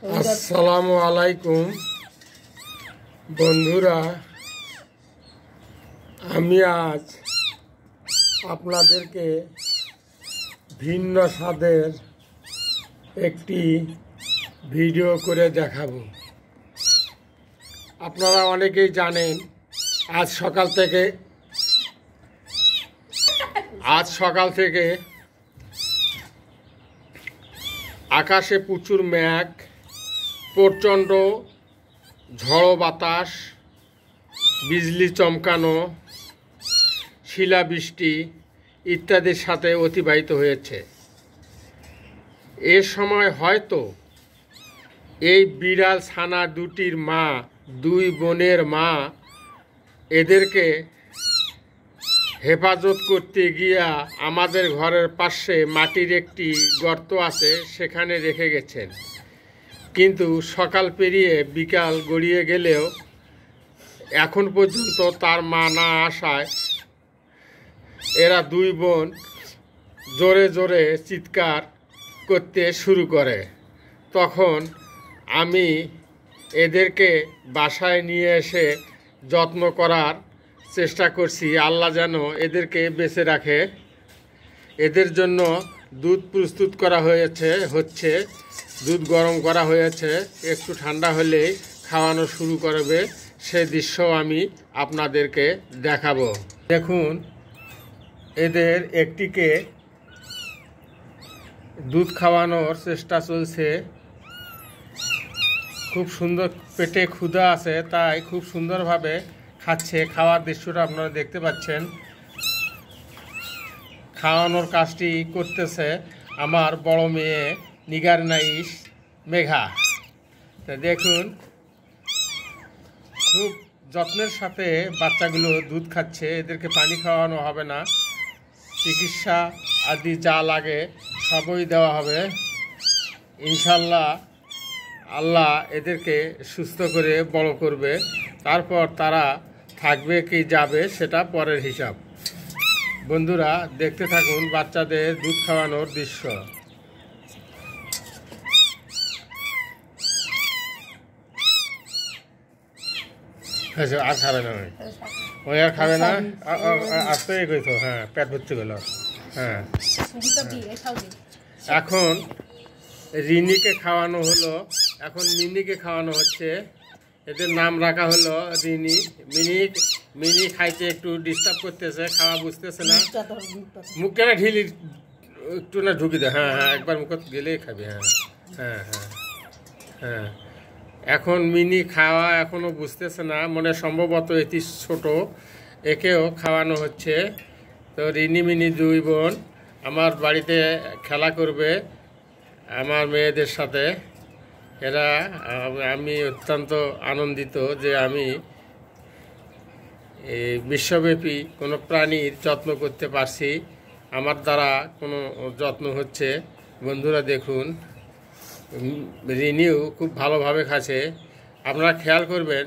আসসালামু আলাইকুম বন্ধুরা, আমি আজ আপনাদেরকে ভিন্ন স্বাদের একটি ভিডিও করে দেখাবো। আপনারা অনেকেই জানেন আজ সকাল থেকে আকাশে প্রচুর মেঘ, প্রচণ্ড ঝড়ো বাতাস, বিজলি চমকানো, শিলাবৃষ্টি ইত্যাদির সাথে অতিবাহিত হয়েছে। এ সময় হয়তো এই বিড়াল ছানা দুটির মা, দুই বোনের মা, এদেরকে হেফাজত করতে গিয়া আমাদের ঘরের পাশে মাটির একটি গর্ত আছে, সেখানে রেখে গেছেন। কিন্তু সকাল পেরিয়ে বিকাল গড়িয়ে গেলেও এখন পর্যন্ত তার মা না আসায় এরা দুই বোন জোরে জোরে চিৎকার করতে শুরু করে। তখন আমি এদেরকে বাসায় নিয়ে এসে যত্ন করার চেষ্টা করছি। আল্লাহ যেন এদেরকে বেঁচে রাখে। এদের জন্য দুধ প্রস্তুত করা হচ্ছে দুধ গরম করা হয়েছে, একটু ঠান্ডা হলেই খাওয়ানো শুরু করবে। সে দৃশ্য আমি আপনাদেরকে দেখাবো। দেখুন, এদের একটিকে দুধ খাওয়ানোর চেষ্টা চলছে। খুব সুন্দর, পেটে ক্ষুধা আছে, তাই খুব সুন্দরভাবে খাচ্ছে। খাওয়ার দৃশ্যটা আপনারা দেখতে পাচ্ছেন। খাওয়ানোর কাজটি করতেছে আমার বড় মেয়ে নিগার নাইস মেঘা। তা দেখুন, খুব যত্নের সাথে বাচ্চাগুলো দুধ খাচ্ছে। এদেরকে পানি খাওয়ানো হবে না, চিকিৎসা আদি যা লাগে সবই দেওয়া হবে ইনশাল্লাহ। আল্লাহ এদেরকে সুস্থ করে বড় করবে, তারপর তারা থাকবে কি যাবে সেটা পরের হিসাব। বন্ধুরা, দেখতে থাকুন বাচ্চাদের দুধ খাওয়ানোর দৃশ্য। আর খাবে না, ওই আর খাবে না, আসতে গেছো। হ্যাঁ, পেট ভর্তি গেল। হ্যাঁ, এখন রিনিকে খাওয়ানো হলো, এখন মিনিকে খাওয়ানো হচ্ছে। এদের নাম রাখা হলো রিনি। মিনি খাইতে একটু ডিস্টার্ব করতেছে, খাওয়া বুঝতেছে না। মুখে না ঢিলি একটু না ঢুকি দেয়। হ্যাঁ হ্যাঁ, একবার মুখ গেলেই খাবে। হ্যাঁ হ্যাঁ হ্যাঁ হ্যাঁ। এখন মিনি খাওয়া এখনো বুঝতেছে না, মনে সম্ভবত এটি ছোট, একেও খাওয়ানো হচ্ছে। তো রিনি মিনি দুই বোন আমার বাড়িতে খেলা করবে আমার মেয়েদের সাথে। এরা, আমি অত্যন্ত আনন্দিত যে আমি বিশ্বব্যাপী কোনো প্রাণীর যত্ন করতে পারছি, আমার দ্বারা কোনো যত্ন হচ্ছে। বন্ধুরা দেখুন, রিনিও খুব ভালোভাবে খাচ্ছে। আপনারা খেয়াল করবেন,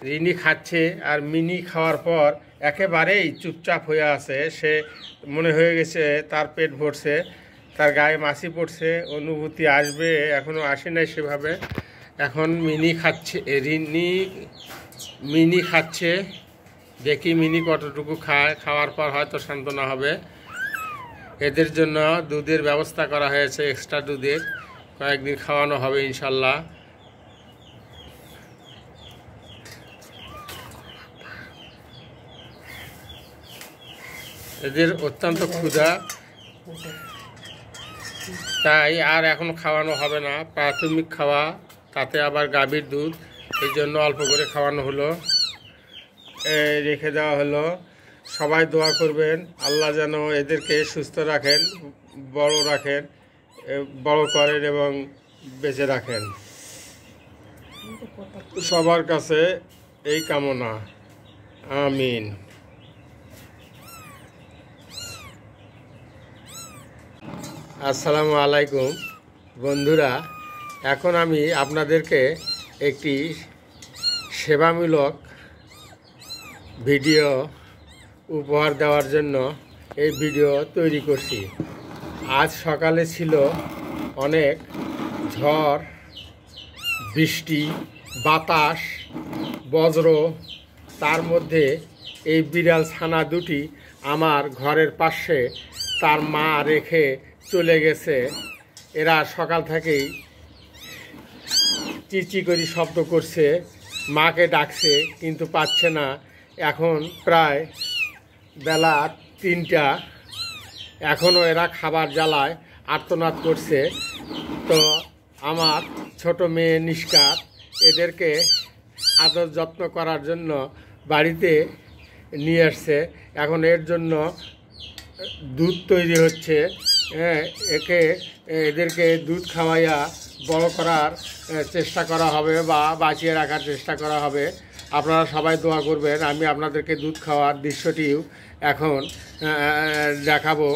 রিনি খাচ্ছে আর মিনি খাওয়ার পর একেবারেই চুপচাপ হয়ে আছে। সে মনে হয়ে গেছে তার পেট ভরছে, তার গায়ে মাছি পড়ছে, অনুভূতি আসবে, এখনও আসে নাই সেভাবে। এখন মিনি খাচ্ছে, মিনি খাচ্ছে। দেখি মিনি কতটুকু খায়, খাওয়ার পর হয়তো সান্ত্বনা হবে। এদের জন্য দুধের ব্যবস্থা করা হয়েছে, এক্সট্রা দুধের, কয়েকদিন খাওয়ানো হবে ইনশাল্লাহ। এদের অত্যন্ত ক্ষুধা, তাই আর এখন খাওয়ানো হবে না। প্রাথমিক খাওয়া, তাতে আবার গাভীর দুধ, এই জন্য অল্প করে খাওয়ানো হলো, রেখে দেওয়া হলো। সবাই দোয়া করবেন, আল্লাহ যেন এদেরকে সুস্থ রাখেন, বড় করেন এবং বেঁচে রাখেন। সবার কাছে এই কামনা, আমিন। আসসালামু আলাইকুম বন্ধুরা, এখন আমি আপনাদেরকে একটি সেবামূলক ভিডিও উপহার দেওয়ার জন্য এই ভিডিও তৈরি করছি। আজ সকালে ছিল অনেক ঝড় বৃষ্টি, বাতাস, বজ্র, তার মধ্যে এই বিড়াল ছানা দুটি আমার ঘরের পাশে তার মা রেখে চলে গেছে। এরা সকাল থেকেই চিচি করে শব্দ করছে, মাকে ডাকছে কিন্তু পাচ্ছে না। এখন প্রায় বেলা 3টা, এখনও এরা খাবার জ্বালায় আর্তনাদ করছে। তো আমার ছোট মেয়ে নিষ্কার এদেরকে আদর যত্ন করার জন্য বাড়িতে নিয়ে আসছে। এখন এর জন্য দুধ তৈরি হচ্ছে। এদেরকে দুধ খাওয়াইয়া বড় করার চেষ্টা করা হবে বা বাঁচিয়ে রাখার চেষ্টা করা হবে। আপনারা সবাই দোয়া করবেন। আমি আপনাদেরকে দুধ খাওয়ার দৃশ্যটিও এখন দেখাবো।